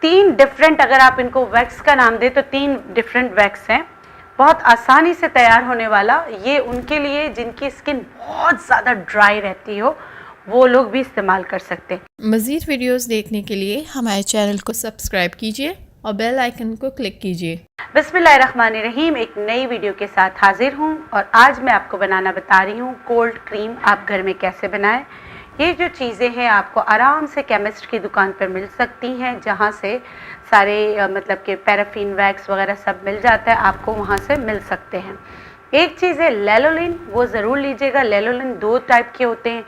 तीन डिफरेंट, अगर आप इनको वैक्स का नाम दें तो तीन डिफरेंट वैक्स हैं, बहुत आसानी से तैयार होने वाला। ये उनके लिए जिनकी स्किन बहुत ज़्यादा ड्राई रहती हो, वो लोग भी इस्तेमाल कर सकते हैं। मज़ीद वीडियोस देखने के लिए हमारे चैनल को सब्सक्राइब कीजिए और बेल आइकन को क्लिक कीजिए। बिस्मिल्लाहिर्रहमानिर्रहीम, एक नई वीडियो के साथ हाजिर हूँ और आज मैं आपको बनाना बता रही हूँ कोल्ड क्रीम आप घर में कैसे बनाएं। ये जो चीज़ें हैं आपको आराम से केमिस्ट की दुकान पर मिल सकती हैं, जहाँ से सारे मतलब कि पैराफिन वैक्स वगैरह सब मिल जाता है, आपको वहाँ से मिल सकते हैं। एक चीज़ है लेलोलिन, वो ज़रूर लीजिएगा। लेलोलिन दो टाइप के होते हैं,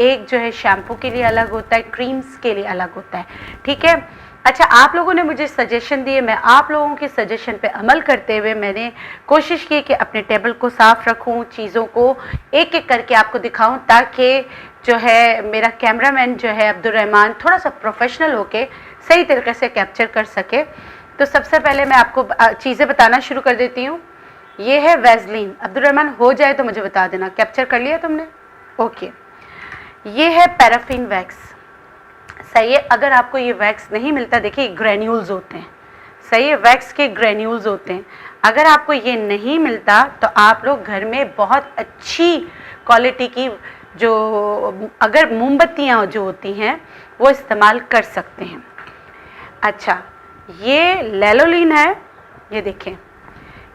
एक जो है शैम्पू के लिए अलग होता है, क्रीम्स के लिए अलग होता है, ठीक है। अच्छा, आप लोगों ने मुझे सजेशन दिए, मैं आप लोगों के सजेशन पे अमल करते हुए मैंने कोशिश की कि अपने टेबल को साफ़ रखूं, चीज़ों को एक एक करके आपको दिखाऊं, ताकि जो है मेरा कैमरामैन जो है अब्दुर्रहमान थोड़ा सा प्रोफेशनल होके सही तरीके से कैप्चर कर सके। तो सबसे पहले मैं आपको चीज़ें बताना शुरू कर देती हूँ। ये है वैसलीन। अब्दुर्रहमान, हो जाए तो मुझे बता देना। कैप्चर कर लिया तुमने? ओके। ये है पैराफिन वैक्स, सही है। अगर आपको ये वैक्स नहीं मिलता, देखिए ग्रेन्यूल्स होते हैं, सही है, वैक्स के ग्रेन्यूल्स होते हैं। अगर आपको ये नहीं मिलता तो आप लोग घर में बहुत अच्छी क्वालिटी की जो अगर मोमबत्तियाँ जो होती हैं वो इस्तेमाल कर सकते हैं। अच्छा, ये लेलोलिन है, ये देखें,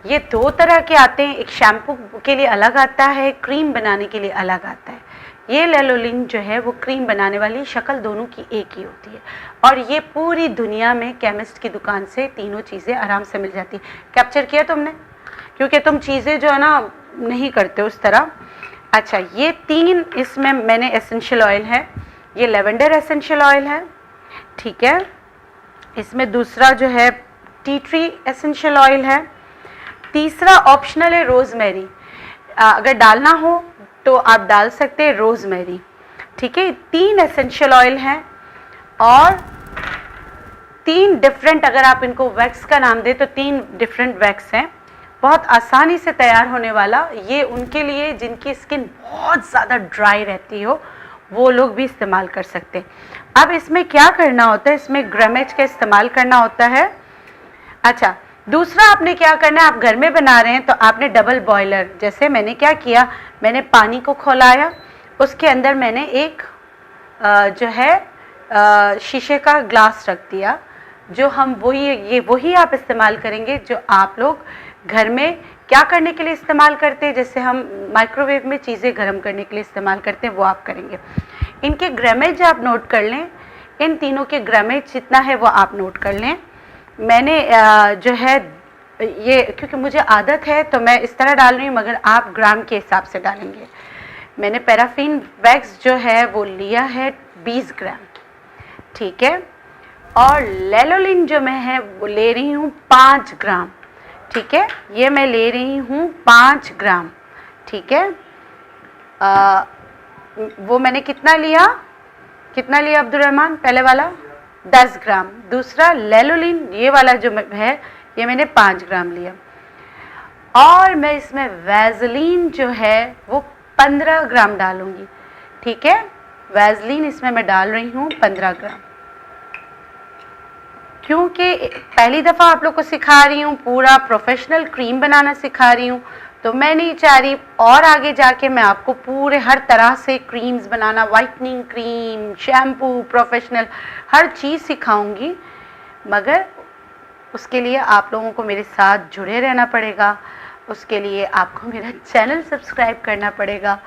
ये दो तरह के आते हैं, एक शैम्पू के लिए अलग आता है, क्रीम बनाने के लिए अलग आता है। ये लेलोलिन जो है वो क्रीम बनाने वाली, शक्ल दोनों की एक ही होती है और ये पूरी दुनिया में केमिस्ट की दुकान से तीनों चीज़ें आराम से मिल जाती है। कैप्चर किया तुमने? क्योंकि तुम चीज़ें जो है ना नहीं करते उस तरह। अच्छा, ये तीन इसमें मैंने एसेंशियल ऑयल है, ये लेवेंडर एसेंशियल ऑयल है, ठीक है। इसमें दूसरा जो है टी ट्री एसेंशियल ऑयल है, तीसरा ऑप्शनल है रोज़मेरी। अगर डालना हो तो आप डाल सकते हैं रोज़मेरी, ठीक है। तीन एसेंशियल ऑयल हैं और तीन डिफरेंट, अगर आप इनको वैक्स का नाम दें तो तीन डिफरेंट वैक्स हैं, बहुत आसानी से तैयार होने वाला। ये उनके लिए जिनकी स्किन बहुत ज़्यादा ड्राई रहती हो, वो लोग भी इस्तेमाल कर सकते हैं। अब इसमें क्या करना होता है, इसमें ग्रामेज का इस्तेमाल करना होता है। अच्छा, दूसरा आपने क्या करना है, आप घर में बना रहे हैं तो आपने डबल बॉयलर, जैसे मैंने क्या किया, मैंने पानी को खौलाया, उसके अंदर मैंने एक जो है शीशे का ग्लास रख दिया, जो हम वही आप इस्तेमाल करेंगे जो आप लोग घर में क्या करने के लिए इस्तेमाल करते हैं, जैसे हम माइक्रोवेव में चीज़ें गर्म करने के लिए इस्तेमाल करते हैं, वो आप करेंगे। इनके ग्रामेज आप नोट कर लें, इन तीनों के ग्रामेज जितना है वो आप नोट कर लें। मैंने जो है ये, क्योंकि मुझे आदत है तो मैं इस तरह डाल रही हूँ, मगर आप ग्राम के हिसाब से डालेंगे। मैंने पैराफिन वैक्स जो है वो लिया है 20 ग्राम, ठीक है। और लेलोलिन जो मैं है वो ले रही हूँ 5 ग्राम, ठीक है। ये मैं ले रही हूँ 5 ग्राम, ठीक है। वो मैंने कितना लिया अब्दुर्रहमान? पहले वाला 10 ग्राम, दूसरा लेलोलिन ये वाला जो है ये मैंने 5 ग्राम लिया। और मैं इसमें वैसलीन जो है वो 15 ग्राम डालूंगी, ठीक है। वैसलीन इसमें मैं डाल रही हूँ 15 ग्राम, क्योंकि पहली दफ़ा आप लोग को सिखा रही हूँ, पूरा प्रोफेशनल क्रीम बनाना सिखा रही हूँ, तो मैं नहीं चाह रही और आगे जाके मैं आपको पूरे हर तरह से क्रीम्स बनाना, वाइटनिंग क्रीम, शैम्पू, प्रोफेशनल हर चीज़ सिखाऊंगी। मगर उसके लिए आप लोगों को मेरे साथ जुड़े रहना पड़ेगा, उसके लिए आपको मेरा चैनल सब्सक्राइब करना पड़ेगा,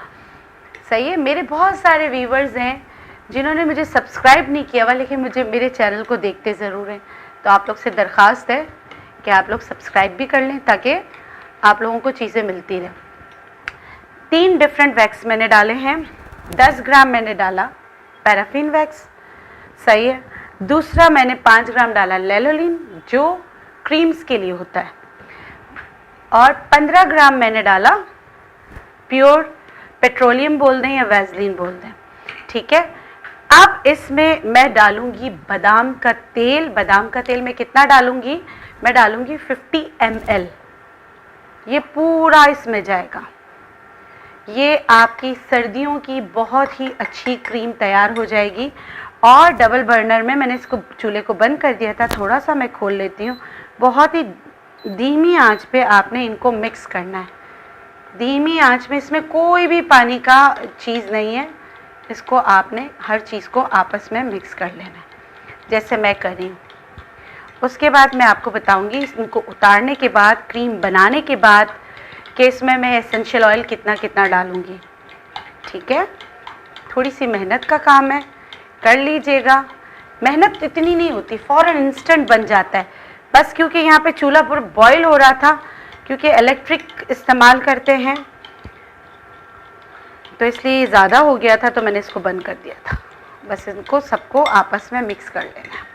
सही है। मेरे बहुत सारे व्यूवर्स हैं जिन्होंने मुझे सब्सक्राइब नहीं किया हुआ, लेकिन मेरे चैनल को देखते ज़रूर हैं। तो आप लोग से दरख्वास्त है कि आप लोग सब्सक्राइब भी कर लें, ताकि आप लोगों को चीज़ें मिलती रहें। 3 डिफरेंट वैक्स मैंने डाले हैं। 10 ग्राम मैंने डाला पैराफिन वैक्स, सही है। दूसरा मैंने 5 ग्राम डाला लेलोलिन जो क्रीम्स के लिए होता है, और 15 ग्राम मैंने डाला प्योर पेट्रोलियम बोल दें या वैसलीन बोल दें, ठीक है। अब इसमें मैं डालूंगी बादाम का तेल। बादाम का तेल मैं कितना डालूंगी? मैं डालूंगी 50 ml। ये पूरा इसमें जाएगा। ये आपकी सर्दियों की बहुत ही अच्छी क्रीम तैयार हो जाएगी और डबल बर्नर में मैंने इसको चूल्हे को बंद कर दिया था। थोड़ा सा मैं खोल लेती हूँ। बहुत ही धीमी आंच पे आपने इनको मिक्स करना है। धीमी आंच में, इसमें कोई भी पानी का चीज़ नहीं है। इसको आपने हर चीज़ को आपस में मिक्स कर लेना है जैसे मैं कर रही हूँ। उसके बाद मैं आपको बताऊँगी इनको उतारने के बाद, क्रीम बनाने के बाद, कि इसमें मैं एसेंशियल ऑयल कितना कितना डालूँगी। ठीक है, थोड़ी सी मेहनत का काम है, कर लीजिएगा। मेहनत इतनी नहीं होती, फ़ौरन इंस्टेंट बन जाता है। बस क्योंकि यहाँ पे चूल्हा पूरा बॉयल हो रहा था, क्योंकि इलेक्ट्रिक इस्तेमाल करते हैं तो इसलिए ज़्यादा हो गया था, तो मैंने इसको बंद कर दिया था। बस इनको सबको आपस में मिक्स कर लेना है।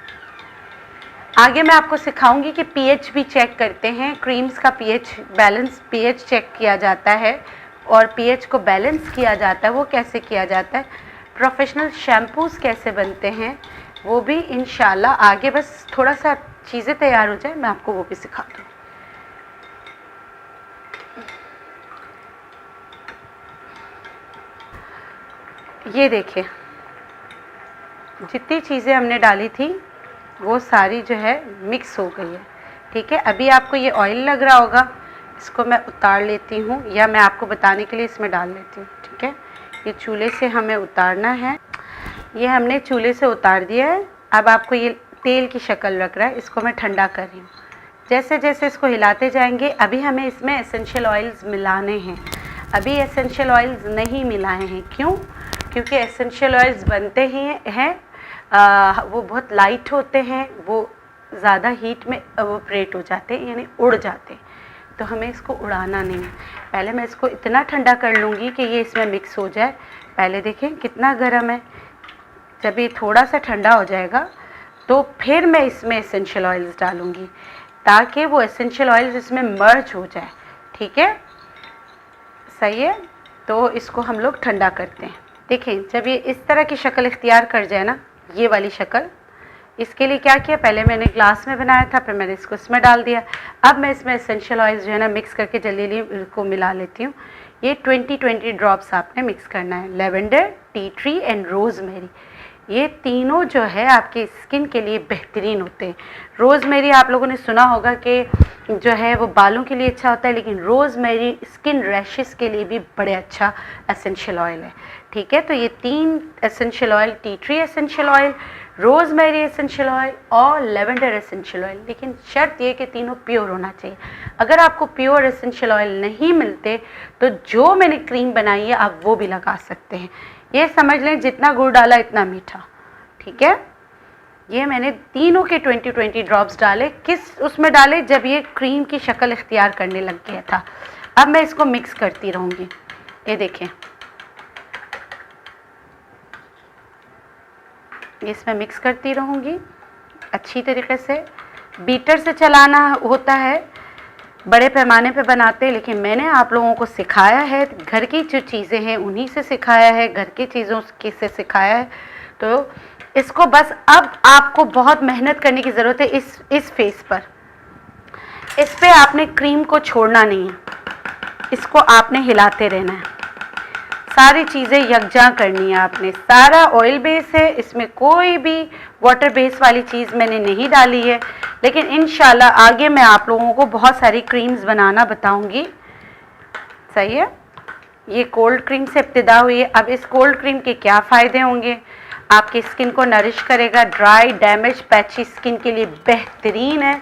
आगे मैं आपको सिखाऊंगी कि पीएच भी चेक करते हैं। क्रीम्स का पीएच बैलेंस, पीएच चेक किया जाता है और पीएच को बैलेंस किया जाता है। वो कैसे किया जाता है, प्रोफेशनल शैम्पूज़ कैसे बनते हैं, वो भी इंशाल्लाह आगे, बस थोड़ा सा चीज़ें तैयार हो जाए मैं आपको वो भी सिखा दूँ। ये देखिए, जितनी चीज़ें हमने डाली थी वो सारी जो है मिक्स हो गई है। ठीक है, अभी आपको ये ऑयल लग रहा होगा, इसको मैं उतार लेती हूँ, या मैं आपको बताने के लिए इसमें डाल लेती हूँ। ठीक है, ये चूल्हे से हमें उतारना है। ये हमने चूल्हे से उतार दिया है। अब आपको ये तेल की शक्ल लग रहा है, इसको मैं ठंडा कर रही हूँ। जैसे जैसे इसको हिलाते जाएंगे, अभी हमें इसमें एसेंशियल ऑयल्स मिलाने हैं। अभी एसेंशियल ऑयल्स नहीं मिलाए हैं, क्यों? क्योंकि एसेंशियल ऑयल्स बनते ही हैं, वो बहुत लाइट होते हैं, वो ज़्यादा हीट में एवोपरेट हो जाते हैं, यानी उड़ जाते हैं। तो हमें इसको उड़ाना नहीं है। पहले मैं इसको इतना ठंडा कर लूँगी कि ये इसमें मिक्स हो जाए। पहले देखें कितना गर्म है। जब ये थोड़ा सा ठंडा हो जाएगा तो फिर मैं इसमें एसेंशियल ऑयल्स डालूँगी, ताकि वो एसेंशियल ऑयल्स इसमें मर्ज हो जाए। ठीक है, सही है। तो इसको हम लोग ठंडा करते हैं। देखें, जब ये इस तरह की शक्ल इख्तियार कर जाए ना, ये वाली शक्ल, इसके लिए क्या किया, पहले मैंने ग्लास में बनाया था, फिर मैंने इसको इसमें डाल दिया। अब मैं इसमें एसेंशियल ऑयल्स जो है ना मिक्स करके जल्दी को मिला लेती हूँ। ये 20 ड्रॉप्स आपने मिक्स करना है। Lavender, tea tree and rosemary, ये तीनों जो है आपके स्किन के लिए बेहतरीन होते हैं। रोज़मेरी आप लोगों ने सुना होगा कि जो है वो बालों के लिए अच्छा होता है, लेकिन रोज़मेरी स्किन रैशेस के लिए भी बड़े अच्छा एसेंशियल ऑयल है। ठीक है, तो ये 3 essential oil, tea tree essential oil, rosemary essential oil और लेवेंडर एसेंशियल ऑयल। लेकिन शर्त ये कि तीनों प्योर होना चाहिए। अगर आपको प्योर एसेंशियल ऑयल नहीं मिलते तो जो मैंने क्रीम बनाई है आप वो भी लगा सकते हैं। ये समझ लें जितना गुड़ डाला इतना मीठा। ठीक है, ये मैंने तीनों के 20 ड्रॉप्स डाले। किस उसमें डाले, जब ये क्रीम की शक्ल इख्तियार करने लग गया था। अब मैं इसको मिक्स करती रहूँगी। ये देखें, इसमें मिक्स करती रहूँगी अच्छी तरीके से। बीटर से चलाना होता है, बड़े पैमाने पे बनाते हैं, लेकिन मैंने आप लोगों को सिखाया है, घर की जो चीज़ें हैं उन्हीं से सिखाया है, घर की चीज़ों से सिखाया है। तो इसको बस अब आपको बहुत मेहनत करने की ज़रूरत है इस फेस पर। इस पे आपने क्रीम को छोड़ना नहीं है, इसको आपने हिलाते रहना है। सारी चीज़ें यकजा करनी है आपने। सारा ऑयल बेस है, इसमें कोई भी वाटर बेस वाली चीज़ मैंने नहीं डाली है। लेकिन इंशाल्लाह आगे मैं आप लोगों को बहुत सारी क्रीम्स बनाना बताऊंगी। सही है, ये कोल्ड क्रीम से इब्तिदा हुई है। अब इस कोल्ड क्रीम के क्या फ़ायदे होंगे, आपकी स्किन को नरिश करेगा। ड्राई, डैमेज, पैची स्किन के लिए बेहतरीन है।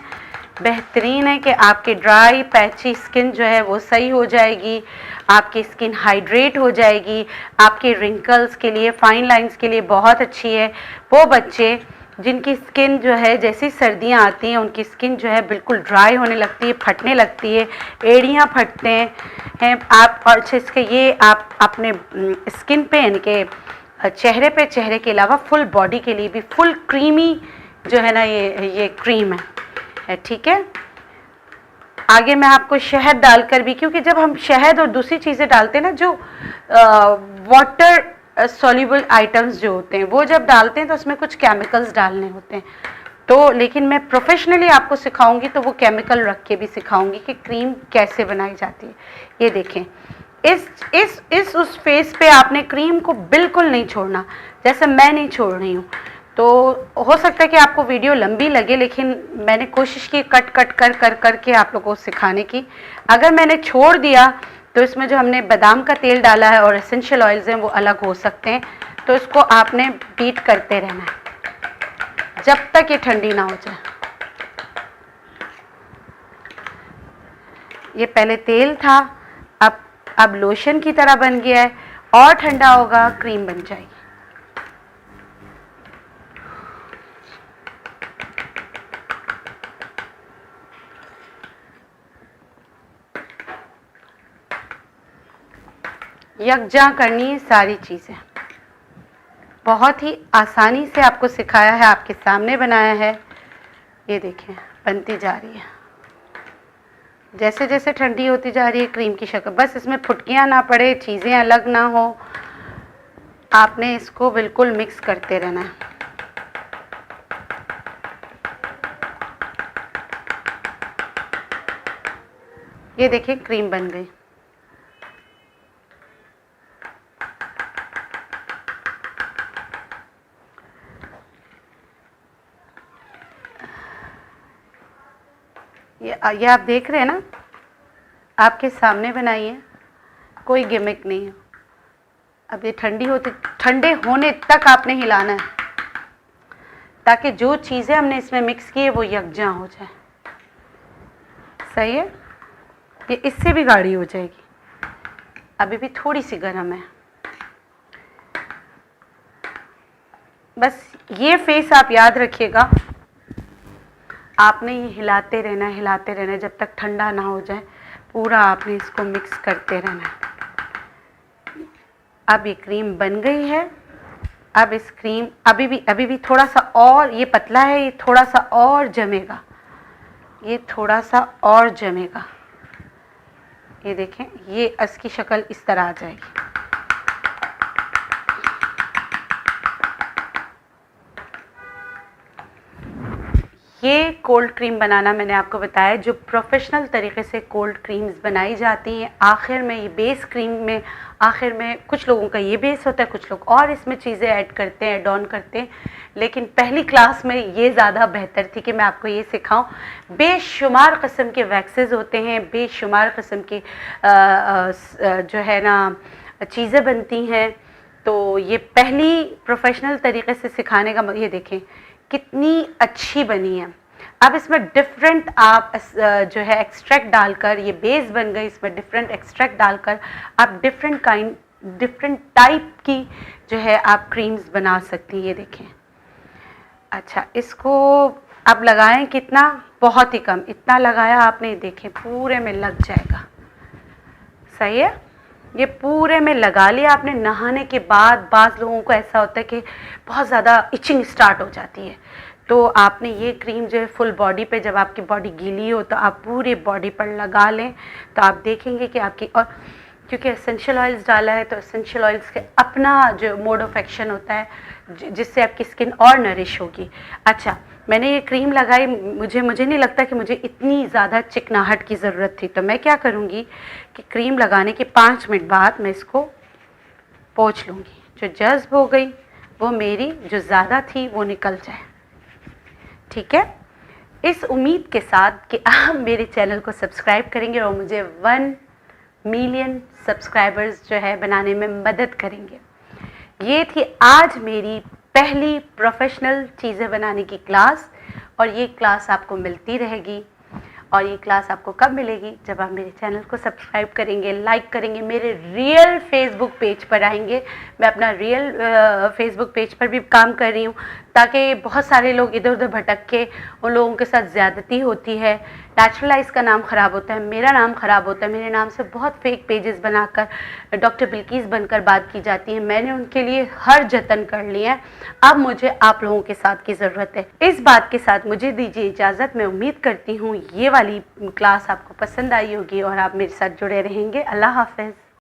बेहतरीन है कि आपकी ड्राई पैची स्किन जो है वो सही हो जाएगी, आपकी स्किन हाइड्रेट हो जाएगी। आपके रिंकल्स के लिए, फाइन लाइंस के लिए बहुत अच्छी है। वो बच्चे जिनकी स्किन जो है, जैसी सर्दियां आती हैं उनकी स्किन जो है बिल्कुल ड्राई होने लगती है, फटने लगती है, एड़ियां फटते हैं आप, और इसके ये आप अपने स्किन पे, इनके चेहरे पे, चेहरे के अलावा फुल बॉडी के लिए भी फुल क्रीमी जो है ना ये क्रीम है। ठीक है, आगे मैं आपको शहद डालकर भी, क्योंकि जब हम शहद और दूसरी चीज़ें डालते हैं ना, जो वाटर सॉल्युबल आइटम्स जो होते हैं वो जब डालते हैं तो उसमें कुछ केमिकल्स डालने होते हैं। तो लेकिन मैं प्रोफेशनली आपको सिखाऊंगी तो वो केमिकल रख के भी सिखाऊंगी कि क्रीम कैसे बनाई जाती है। ये देखें, उस फेस पे आपने क्रीम को बिल्कुल नहीं छोड़ना, जैसे मैं नहीं छोड़ रही हूँ। तो हो सकता है कि आपको वीडियो लंबी लगे, लेकिन मैंने कोशिश की कट कट कर करके आप लोगों को सिखाने की। अगर मैंने छोड़ दिया तो इसमें जो हमने बादाम का तेल डाला है और एसेंशियल ऑयल्स हैं वो अलग हो सकते हैं। तो इसको आपने बीट करते रहना है जब तक ये ठंडी ना हो जाए। ये पहले तेल था, अब लोशन की तरह बन गया है, और ठंडा होगा क्रीम बन जाएगी। यकजा करनी है सारी चीज़ें, बहुत ही आसानी से आपको सिखाया है, आपके सामने बनाया है। ये देखें बनती जा रही है, जैसे जैसे ठंडी होती जा रही है क्रीम की शक्ल। बस इसमें फुटकियाँ ना पड़े, चीज़ें अलग ना हो, आपने इसको बिल्कुल मिक्स करते रहना है। ये देखिए क्रीम बन गई। ये आप देख रहे हैं ना, आपके सामने बनाई है, कोई गिमिक नहीं है। अब ये ठंडे होने तक आपने हिलाना है ताकि जो चीज़ें हमने इसमें मिक्स की है वो यकजा हो जाए। सही है, ये इससे भी गाढ़ी हो जाएगी, अभी भी थोड़ी सी गर्म है। बस ये फेस आप याद रखिएगा, आपने ये हिलाते रहना जब तक ठंडा ना हो जाए। पूरा आपने इसको मिक्स करते रहना है। अब ये क्रीम बन गई है। अब इस क्रीम अभी भी थोड़ा सा और, ये पतला है, ये थोड़ा सा और जमेगा, ये थोड़ा सा और जमेगा। ये देखें, ये इसकी शक्ल इस तरह आ जाएगी। ये कोल्ड क्रीम बनाना मैंने आपको बताया, जो प्रोफेशनल तरीके से कोल्ड क्रीम्स बनाई जाती हैं। आखिर में ये बेस क्रीम में आखिर में कुछ लोगों का ये बेस होता है, कुछ लोग और इसमें चीज़ें ऐड करते हैं, ऐड ऑन करते हैं, लेकिन पहली क्लास में ये ज़्यादा बेहतर थी कि मैं आपको ये सिखाऊं। बेशुमार किस्म के वैक्सेस होते हैं, बेशुमार किस्म की जो है ना चीज़ें बनती हैं। तो ये पहली प्रोफेशनल तरीके से सिखाने का, ये देखें कितनी अच्छी बनी है। अब इसमें डिफरेंट आप जो है एक्सट्रैक्ट डालकर, ये बेस बन गई, इसमें डिफरेंट एक्सट्रैक्ट डालकर आप डिफरेंट टाइप की जो है आप क्रीम्स बना सकती हैं। ये देखें। अच्छा, इसको अब लगाएं कितना, बहुत ही कम, इतना लगाया आपने, देखें पूरे में लग जाएगा। सही है, ये पूरे में लगा लिया आपने। नहाने के बाद बाज़ लोगों को ऐसा होता है कि बहुत ज़्यादा इचिंग स्टार्ट हो जाती है, तो आपने ये क्रीम जो है फुल बॉडी पे, जब आपकी बॉडी गीली हो तो आप पूरे बॉडी पर लगा लें, तो आप देखेंगे कि आपकी, और क्योंकि एसेंशियल ऑयल्स डाला है तो एसेंशियल ऑयल्स के अपना जो मोड ऑफ एक्शन होता है जिससे आपकी स्किन और नरिश होगी। अच्छा, मैंने ये क्रीम लगाई, मुझे नहीं लगता कि मुझे इतनी ज़्यादा चिकनाहट की ज़रूरत थी, तो मैं क्या करूँगी कि क्रीम लगाने के 5 मिनट बाद मैं इसको पोंछ लूँगी। जो जज्ब हो गई वो मेरी जो ज़्यादा थी वो निकल जाए। ठीक है, इस उम्मीद के साथ कि आप मेरे चैनल को सब्सक्राइब करेंगे और मुझे 1 मिलियन सब्सक्राइबर्स जो है बनाने में मदद करेंगे। ये थी आज मेरी पहली प्रोफेशनल चीज़ें बनाने की क्लास, और ये क्लास आपको मिलती रहेगी। और ये क्लास आपको कब मिलेगी? जब आप मेरे चैनल को सब्सक्राइब करेंगे, लाइक करेंगे, मेरे रियल फेसबुक पेज पर आएंगे। मैं अपना रियल फेसबुक पेज पर भी काम कर रही हूँ, ताकि बहुत सारे लोग इधर उधर भटक के, उन लोगों के साथ ज़्यादती होती है, नेचुरलाइज का नाम ख़राब होता है, मेरा नाम ख़राब होता है, मेरे नाम से बहुत फेक पेजेस बनाकर डॉक्टर बिल्किस बनकर बात की जाती है। मैंने उनके लिए हर जतन कर लिया है, अब मुझे आप लोगों के साथ की ज़रूरत है। इस बात के साथ मुझे दीजिए इजाज़त। मैं उम्मीद करती हूँ ये वाली क्लास आपको पसंद आई होगी और आप मेरे साथ जुड़े रहेंगे। अल्लाह हाफ़िज़।